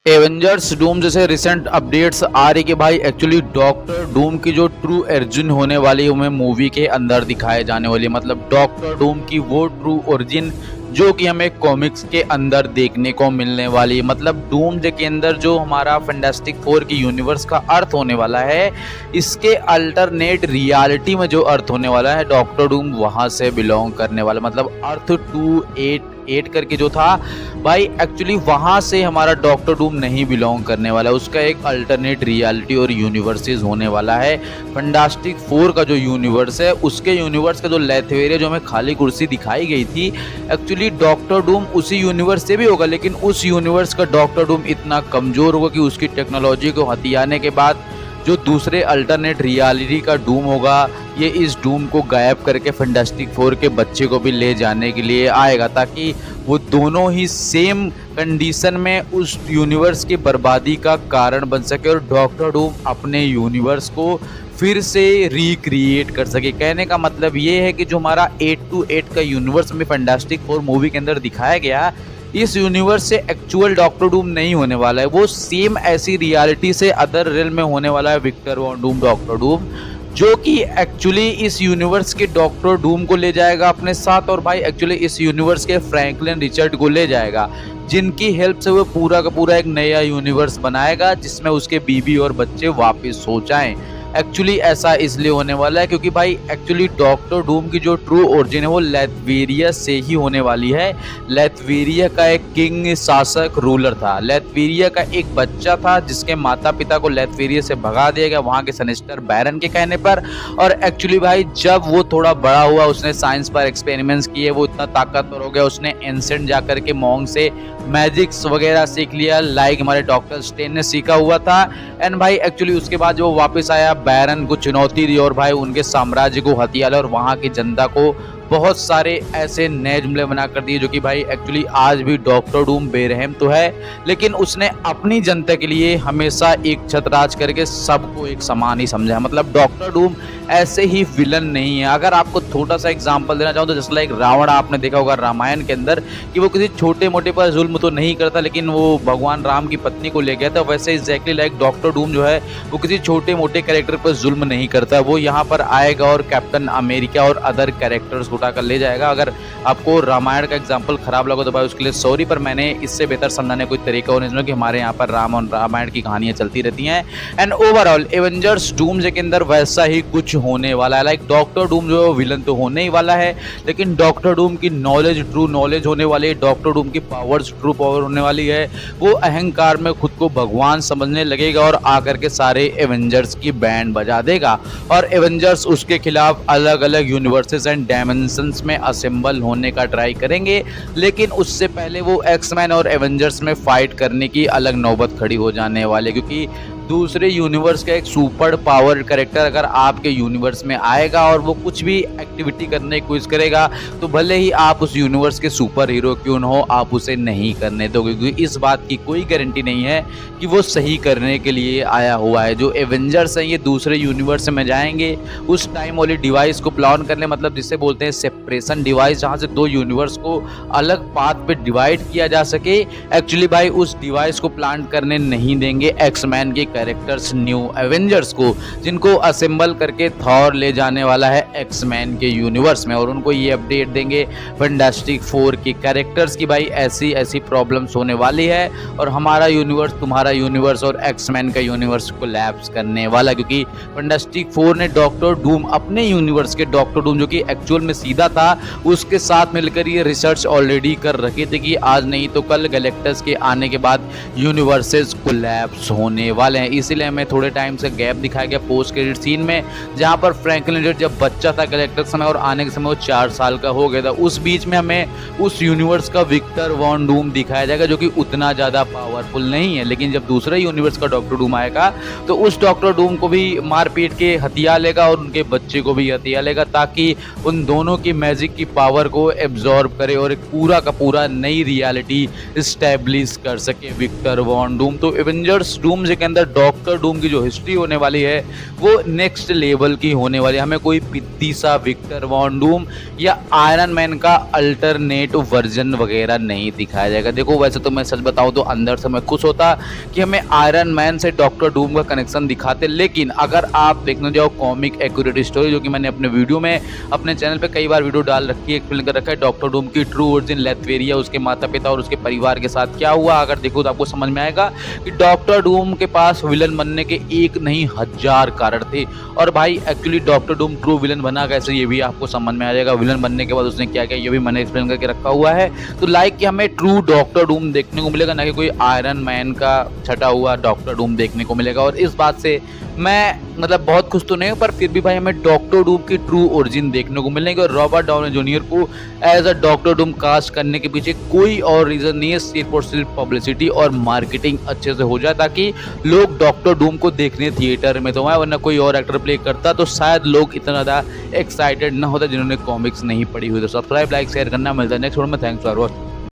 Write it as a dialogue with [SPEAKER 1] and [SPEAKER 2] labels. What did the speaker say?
[SPEAKER 1] Avengers Doom जैसे recent updates आ रही कि भाई एक्चुअली डॉक्टर डूम की जो ट्रू ओरिजिन होने वाली है हमें मूवी के अंदर दिखाए जाने वाली है। मतलब डॉक्टर डूम की वो ट्रू ओरिजिन जो कि हमें कॉमिक्स के अंदर देखने को मिलने वाली है। मतलब डूम के अंदर जो हमारा फैंटास्टिक फोर की यूनिवर्स का अर्थ होने वाला है, इसके अल्टरनेट रियलिटी में जो अर्थ होने वाला है डॉक्टर डूम वहां से बिलोंग करने वाला। मतलब अर्थ 288 करके जो था भाई एक्चुअली वहां से हमारा डॉक्टर डूम नहीं बिलोंग करने वाला है। उसका एक अल्टरनेट रियलिटी और यूनिवर्सेस होने वाला है। फैंटास्टिक फोर का जो यूनिवर्स है उसके यूनिवर्स का जो लेथवेरिया जो हमें खाली कुर्सी दिखाई गई थी, एक्चुअली डॉक्टर डूम उसी यूनिवर्स से भी होगा, लेकिन उस यूनिवर्स का डॉक्टर डूम इतना कमजोर होगा कि उसकी टेक्नोलॉजी को हथियाने के बाद जो दूसरे अल्टरनेट रियलिटी का डूम होगा ये इस डूम को गायब करके फैंटास्टिक फोर के बच्चे को भी ले जाने के लिए आएगा, ताकि वो दोनों ही सेम कंडीशन में उस यूनिवर्स की बर्बादी का कारण बन सके और डॉक्टर डूम अपने यूनिवर्स को फिर से रिक्रिएट कर सके। कहने का मतलब ये है कि जो हमारा 828 का यूनिवर्स में फैंटास्टिक फोर मूवी के अंदर दिखाया गया, इस यूनिवर्स से एक्चुअल डॉक्टर डूम नहीं होने वाला है। वो सेम ऐसी रियलिटी से अदर रियल में होने वाला है Victor von Doom Doctor Doom, जो कि एक्चुअली इस यूनिवर्स के डॉक्टर डूम को ले जाएगा अपने साथ और भाई एक्चुअली इस यूनिवर्स के फ्रैंकलिन रिचर्ड को ले जाएगा, जिनकी हेल्प से वो पूरा का पूरा एक नया यूनिवर्स बनाएगा जिसमें उसके बीबी और बच्चे वापस हो जाएं। एक्चुअली ऐसा इसलिए होने वाला है क्योंकि भाई एक्चुअली डॉक्टर डूम की जो ट्रू ओरिजिन है वो लेथवेरिया से ही होने वाली है। लेथवेरिया का एक किंग शासक रूलर था। लेथवेरिया का एक बच्चा था जिसके माता पिता को लेथवेरिया से भगा दिया गया वहाँ के सनिस्टर बैरन के कहने पर। और एक्चुअली भाई जब वो थोड़ा बड़ा हुआ उसने साइंस पर एक्सपेरिमेंट्स किए, वो इतना ताकतवर हो गया, उसने एंसेंट जाकर के मॉन्ग से मैजिक्स वगैरह सीख लिया लाइक हमारे डॉक्टर स्ट्रेंज ने सीखा हुआ था। एंड भाई एक्चुअली उसके बाद जो वापस आया बैरन को चुनौती दी और भाई उनके साम्राज्य को हथिया लिया और वहाँ की जनता को बहुत सारे ऐसे नए जुमले बना कर दिए जो कि भाई एक्चुअली आज भी डॉक्टर डूम बेरहम तो है, लेकिन उसने अपनी जनता के लिए हमेशा एक छत राज करके सबको एक समान ही समझा। मतलब डॉक्टर डूम ऐसे ही विलन नहीं है। अगर आपको छोटा सा एग्जांपल देना चाहूँ तो जैसे लाइक रावण आपने देखा होगा रामायण के अंदर कि वो किसी छोटे मोटे पर जुल्म तो नहीं करता, लेकिन वो भगवान राम की पत्नी को ले गया था, वैसे एग्जैक्टली लाइक डॉक्टर डूम जो है वो किसी छोटे मोटे कैरेक्टर पर जुल्म नहीं करता। वो यहाँ पर आएगा और कैप्टन अमेरिका और अदर कैरेक्टर्स उठा कर ले जाएगा। अगर आपको रामायण का एग्जाम्पल खराब लगा तो भाई उसके लिए सॉरी, पर मैंने इससे बेहतर समझाने कोई तरीका होने चाहिए कि हमारे यहाँ पर राम और रामायण की कहानियां चलती रहती हैं। एंड ओवरऑल एवेंजर्स डूम के अंदर वैसा ही कुछ होने वाला है। लाइक डॉक्टर डूम जो है विलन तो होने ही वाला है, लेकिन डॉक्टर डूम की नॉलेज ट्रू नॉलेज होने वाली है, डॉक्टर डूम की पावर्स ट्रू पावर होने वाली है। वो अहंकार में खुद को भगवान समझने लगेगा और आकर के सारे एवेंजर्स की बैंड बजा देगा और एवेंजर्स उसके खिलाफ अलग अलग यूनिवर्सेस एंड डायमेंशंस में असेंबल होने का ट्राई करेंगे। लेकिन उससे पहले वो एक्समैन और एवेंजर्स में फाइट करने की अलग नौबत खड़ी हो जाने वाली, क्योंकि दूसरे यूनिवर्स का एक सुपर पावर कैरेक्टर अगर आपके यूनिवर्स में आएगा और वो कुछ भी एक्टिविटी करने की कोशिश करेगा तो भले ही आप उस यूनिवर्स के सुपर हीरो क्यों न हो आप उसे नहीं करने दोगे, क्योंकि इस बात की कोई गारंटी नहीं है कि वो सही करने के लिए आया हुआ है। जो एवेंजर्स हैं ये दूसरे यूनिवर्स में जाएंगे, उस टाइम वाली डिवाइस को प्लान करने, मतलब जिसे बोलते हैं सेपरेशन डिवाइस, जहाँ से दो यूनिवर्स को अलग पाथ पे डिवाइड किया जा सके। एक्चुअली भाई उस डिवाइस को प्लान करने नहीं देंगे एक्समैन के कैरेक्टर्स न्यू एवेंजर्स को, जिनको असेंबल करके थॉर ले जाने वाला है एक्समैन के यूनिवर्स में, और उनको ये अपडेट देंगे फैंटास्टिक फोर के कैरेक्टर्स की भाई ऐसी ऐसी प्रॉब्लम्स होने वाली है और हमारा यूनिवर्स तुम्हारा यूनिवर्स और एक्समैन का यूनिवर्स कोलैप्स करने वाला, क्योंकि फैंटास्टिक फोर ने डॉक्टर डूम अपने यूनिवर्स के डॉक्टर डूम जो कि एक्चुअल में सीधा था उसके साथ मिलकर ये रिसर्च ऑलरेडी कर रखे थे कि आज नहीं तो कल गैलेक्टस के आने के बाद यूनिवर्सेस कोलैप्स होने वाले हैं। इसीलिए हमें थोड़े टाइम से गैप दिखाया गया पोस्ट क्रेडिट सीन में, जहां पर फ्रैंकलिन रिचर्ड जब बच्चा था गैलेक्टस समय और आने के समय वो 4 साल का हो गया था। उस बीच में हमें उस यूनिवर्स का विक्टर वॉन डूम दिखाया जाएगा जो कि उतना ज़्यादा पावरफुल नहीं है, लेकिन जब दूसरे यूनिवर्स का डॉक्टर डूम आएगा तो उस डॉक्टर डूम को भी मार पीट के हथिया लेगा और उनके बच्चे को भी हथिया लेगा, ताकि उन दोनों की मैजिक की पावर को एब्जॉर्ब करे और एक पूरा का पूरा नई रियलिटी स्टैब्लिश कर सके विक्टर वॉन डूम। तो एवेंजर्स डूम के अंदर डॉक्टर डूम की जो हिस्ट्री होने वाली है वो नेक्स्ट लेवल की होने वाली है। हमें कोई पित्तीसा विक्टर वॉन डूम या आयरन मैन का अल्टरनेट वर्जन वगैरह नहीं दिखाया जाएगा। देखो वैसे तो मैं सच बताऊं तो अंदर से मैं खुश होता कि हमें आयरन मैन से डॉक्टर डूम का कनेक्शन दिखाते, लेकिन अगर आप देखने जाओ कॉमिक एक्यूरेट स्टोरी, जो कि मैंने अपने वीडियो में अपने चैनल पे कई बार वीडियो डाल रखी है, एक्सप्लेन कर रखा है डॉक्टर डूम की ट्रू ओरिजिन, लेथवेरिया, उसके माता पिता और उसके परिवार के साथ क्या हुआ, अगर देखो तो आपको समझ में आएगा कि डॉक्टर डूम के पास विलन बनने के एक नहीं 1000 कारण थे। और भाई actually doctor Doom true villain बना कैसे ये भी आपको समझ में आ जाएगा। विलन बनने के बाद उसने क्या किया ये भी मैंने एक्सप्लेन करके रखा हुआ है। तो लाइक कि हमें ट्रू डॉक्टर डूम देखने को मिलेगा, ना कि कोई आयरन मैन का छटा हुआ डॉक्टर डूम देखने को मिलेगा। और इस बात से मैं मतलब बहुत खुश तो नहीं हूँ, पर फिर भी भाई हमें डॉक्टर डूम की ट्रू ओरिजिन देखने को मिलेंगे। और रॉबर्ट डाउनी जूनियर को as a Doctor Doom cast करने के पीछे कोई और रीज़न नहीं है, सिर्फ और सिर्फ पब्लिसिटी और मार्केटिंग अच्छे से हो जाए ताकि लोग डॉक्टर डूम को देखने थिएटर में तो आए, वरना कोई और एक्टर प्ले करता तो शायद लोग इतना ज़्यादा एक्साइटेड ना होता जिन्होंने कॉमिक्स नहीं पढ़ी हुई। तो सब्सक्राइब, लाइक, शेयर करना। मिलता है नेक्स्ट वीडियो में। Thanks for watching.